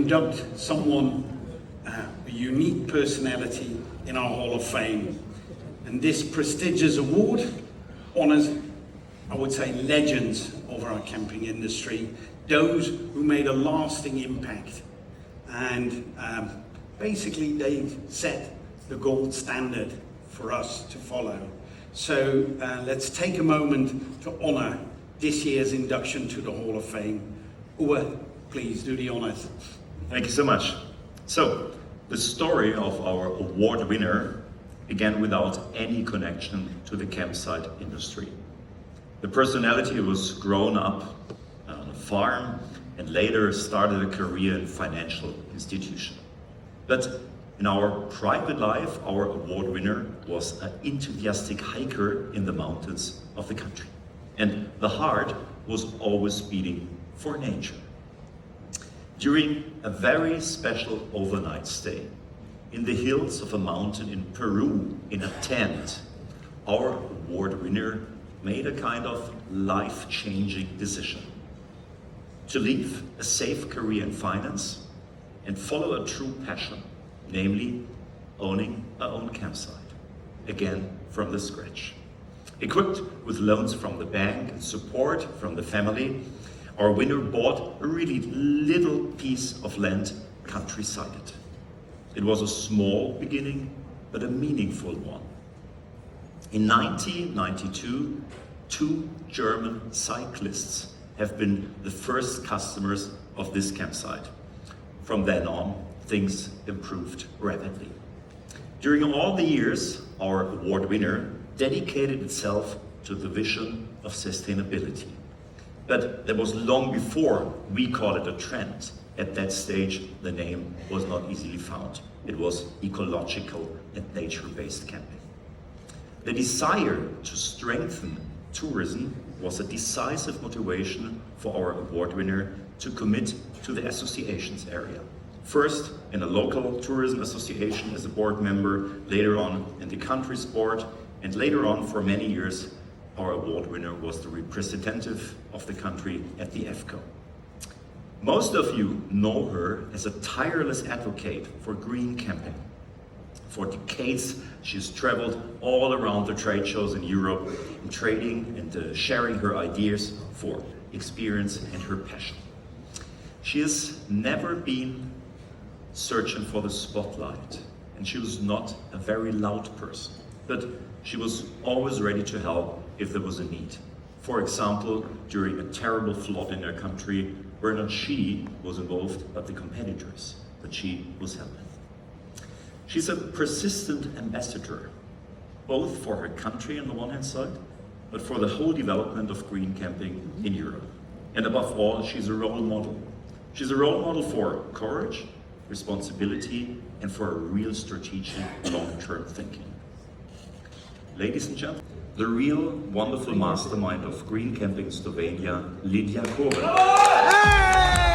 induct someone, a unique personality in our Hall of Fame. And this prestigious award honors, I would say, legends of our camping industry, those who made a lasting impact. And basically they set the gold standard for us to follow. So let's take a moment to honor this year's induction to the Hall of Fame. Uwe, please do the honors. Thank you so much. So, the story of our award winner began without any connection to the campsite industry. The personality was grown up on a farm and later started a career in financial institution. But in our private life, our award winner was an enthusiastic hiker in the mountains of the country. And the heart was always beating for nature. During a very special overnight stay in the hills of a mountain in Peru in a tent, our award winner made a kind of life-changing decision to leave a safe career in finance and follow a true passion, namely owning our own campsite, again from the scratch. Equipped with loans from the bank and support from the family, our winner bought a really little piece of land countryside. It was a small beginning, but a meaningful one. In 1992, 2 German cyclists have been the first customers of this campsite. From then on, things improved rapidly. During all the years, our award winner dedicated itself to the vision of sustainability. But that was long before we call it a trend. At that stage, the name was not easily found. It was ecological and nature-based camping. The desire to strengthen tourism was a decisive motivation for our award winner to commit to the association's area. First in a local tourism association as a board member, later on in the country's board, and later on for many years our award winner was the representative of the country at the EFCO. Most of you know her as a tireless advocate for green camping. For decades, she's traveled all around the trade shows in Europe, in trading and sharing her ideas for experience and her passion. She has never been searching for the spotlight, and she was not a very loud person, but she was always ready to help if there was a need. For example, during a terrible flood in her country, where not she was involved, but the competitors, but she was helping. She's a persistent ambassador, both for her country on the one hand side, but for the whole development of green camping in Europe. And above all, she's a role model. She's a role model for courage, responsibility, and for a real strategic long-term thinking. Ladies and gentlemen, the real wonderful mastermind of green camping Slovenia, Lidija Koren.